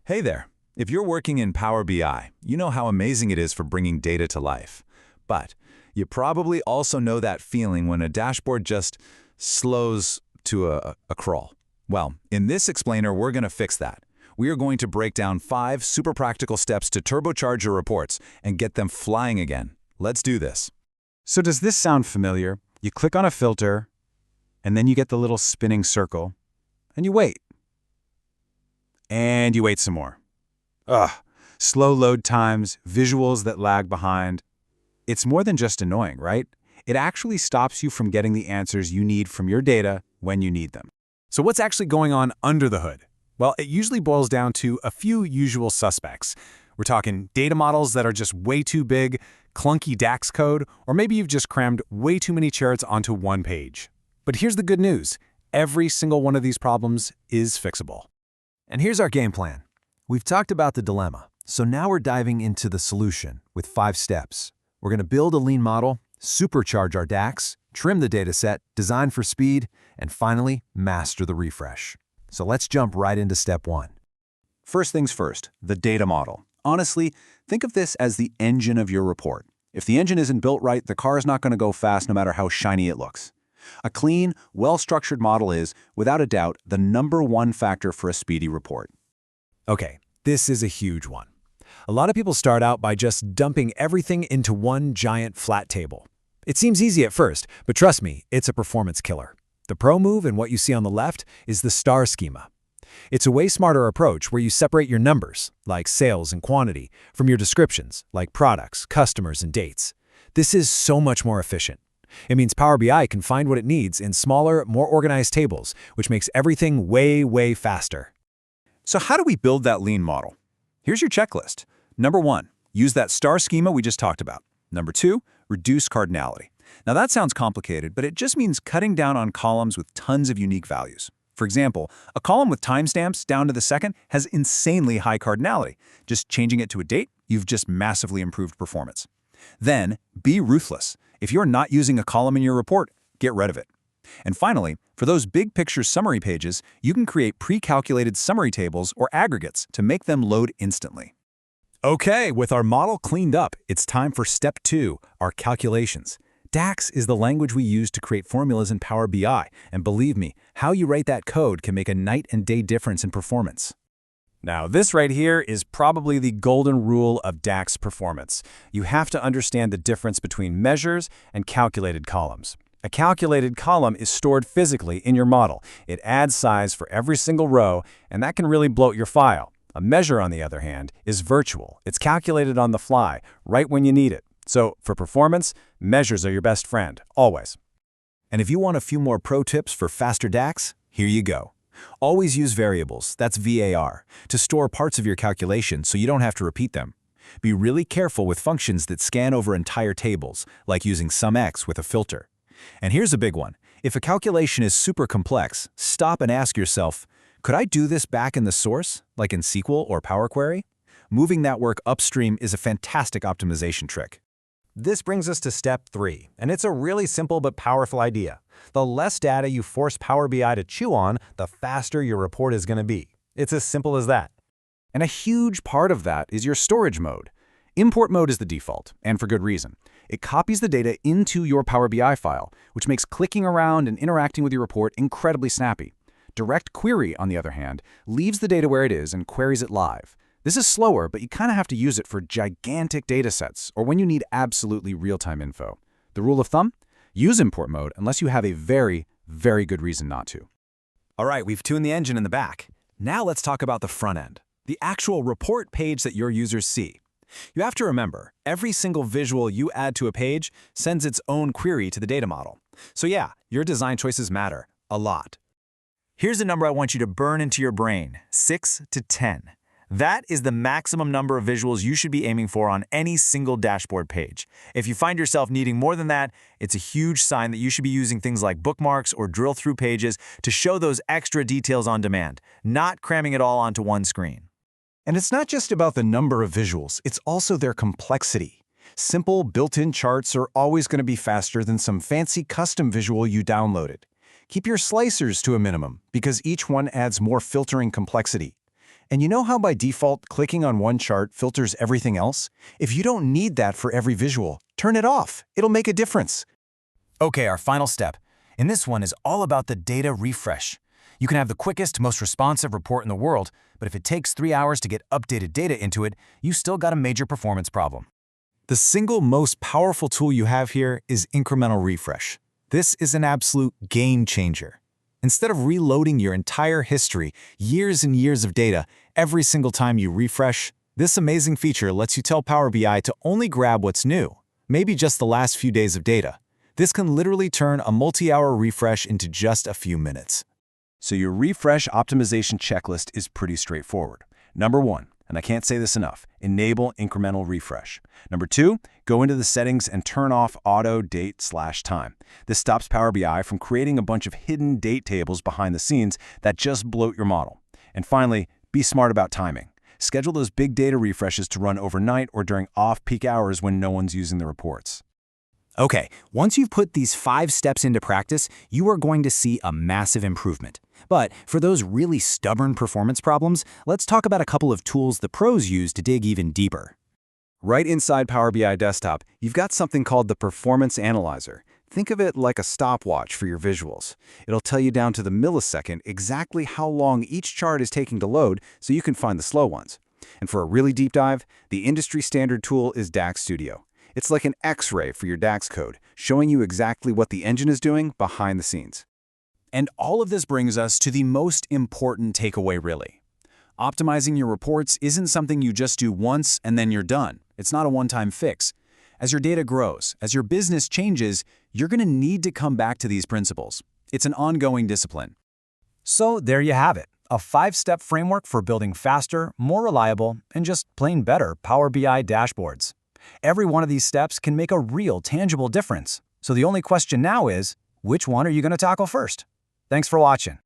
Hey there. If you're working in Power BI, you know how amazing it is for bringing data to life. But you probably also know that feeling when a dashboard just slows to a crawl. Well, in this explainer, we're going to fix that. We are going to break down 5 super practical steps to turbocharge your reports and get them flying again. Let's do this. So does this sound familiar? You click on a filter, and then you get the little spinning circle, and you wait. And you wait some more. Ugh, slow load times, visuals that lag behind. It's more than just annoying, right? It actually stops you from getting the answers you need from your data when you need them. So what's actually going on under the hood? Well, it usually boils down to a few usual suspects. We're talking data models that are just way too big, clunky DAX code, or maybe you've just crammed way too many charts onto one page. But here's the good news. Every single one of these problems is fixable. And here's our game plan. We've talked about the dilemma, so now we're diving into the solution with 5 steps. We're going to build a lean model, supercharge our DAX, trim the dataset, design for speed, and finally, master the refresh. So let's jump right into step 1. First things first, the data model. Honestly, think of this as the engine of your report. If the engine isn't built right, the car is not going to go fast no matter how shiny it looks. A clean, well-structured model is, without a doubt, the #1 factor for a speedy report. Okay, this is a huge one. A lot of people start out by just dumping everything into one giant flat table. It seems easy at first, but trust me, it's a performance killer. The pro move and what you see on the left is the star schema. It's a way smarter approach where you separate your numbers, like sales and quantity, from your descriptions, like products, customers, and dates. This is so much more efficient. It means Power BI can find what it needs in smaller, more organized tables, which makes everything way faster. So how do we build that lean model? Here's your checklist. Number 1, use that star schema we just talked about. Number 2, reduce cardinality. Now that sounds complicated, but it just means cutting down on columns with tons of unique values. For example, a column with timestamps down to the second has insanely high cardinality. Just changing it to a date, you've just massively improved performance. Then, be ruthless. If you're not using a column in your report, get rid of it. And finally, for those big picture summary pages, you can create pre-calculated summary tables or aggregates to make them load instantly. Okay, with our model cleaned up, it's time for step 2, our calculations. DAX is the language we use to create formulas in Power BI, and believe me, how you write that code can make a night and day difference in performance. Now, this right here is probably the golden rule of DAX performance. You have to understand the difference between measures and calculated columns. A calculated column is stored physically in your model. It adds size for every single row, and that can really bloat your file. A measure, on the other hand, is virtual. It's calculated on the fly, right when you need it. So, for performance, measures are your best friend, always. And if you want a few more pro tips for faster DAX, here you go. Always use variables, that's VAR, to store parts of your calculation so you don't have to repeat them. Be really careful with functions that scan over entire tables, like using SUMX with a filter. And here's a big one. If a calculation is super complex, stop and ask yourself, could I do this back in the source, like in SQL or Power Query? Moving that work upstream is a fantastic optimization trick. This brings us to step 3, and it's a really simple but powerful idea. The less data you force Power BI to chew on, the faster your report is going to be. It's as simple as that. And a huge part of that is your storage mode. Import mode is the default, and for good reason. It copies the data into your Power BI file, which makes clicking around and interacting with your report incredibly snappy. Direct query, on the other hand, leaves the data where it is and queries it live. This is slower, but you kind of have to use it for gigantic datasets or when you need absolutely real-time info. The rule of thumb? Use import mode unless you have a very good reason not to. All right, we've tuned the engine in the back. Now let's talk about the front end, the actual report page that your users see. You have to remember, every single visual you add to a page sends its own query to the data model. So yeah, your design choices matter a lot. Here's a number I want you to burn into your brain, 6 to 10. That is the maximum number of visuals you should be aiming for on any single dashboard page. If you find yourself needing more than that, it's a huge sign that you should be using things like bookmarks or drill-through pages to show those extra details on demand, not cramming it all onto one screen. And it's not just about the number of visuals, it's also their complexity. Simple, built-in charts are always going to be faster than some fancy custom visual you downloaded. Keep your slicers to a minimum, because each one adds more filtering complexity. And you know how by default, clicking on one chart filters everything else? If you don't need that for every visual, turn it off. It'll make a difference. Okay, our final step. And this one is all about the data refresh. You can have the quickest, most responsive report in the world, but if it takes 3 hours to get updated data into it, you still got a major performance problem. The single most powerful tool you have here is incremental refresh. This is an absolute game changer. Instead of reloading your entire history, years and years of data, every single time you refresh, this amazing feature lets you tell Power BI to only grab what's new, maybe just the last few days of data. This can literally turn a multi-hour refresh into just a few minutes. So your refresh optimization checklist is pretty straightforward. Number 1, and I can't say this enough, enable incremental refresh. Number 2, go into the settings and turn off auto date/time. This stops Power BI from creating a bunch of hidden date tables behind the scenes that just bloat your model. And finally, be smart about timing. Schedule those big data refreshes to run overnight or during off-peak hours when no one's using the reports. Okay, once you've put these 5 steps into practice, you are going to see a massive improvement. But for those really stubborn performance problems, let's talk about a couple of tools the pros use to dig even deeper. Right inside Power BI Desktop, you've got something called the Performance Analyzer. Think of it like a stopwatch for your visuals. It'll tell you down to the millisecond exactly how long each chart is taking to load so you can find the slow ones. And for a really deep dive, the industry standard tool is DAX Studio. It's like an X-ray for your DAX code, showing you exactly what the engine is doing behind the scenes. And all of this brings us to the most important takeaway, really. Optimizing your reports isn't something you just do once and then you're done. It's not a one-time fix. As your data grows, as your business changes, you're going to need to come back to these principles. It's an ongoing discipline. So there you have it, a 5-step framework for building faster, more reliable, and just plain better Power BI dashboards. Every one of these steps can make a real, tangible difference. So the only question now is, which one are you going to tackle first? Thanks for watching.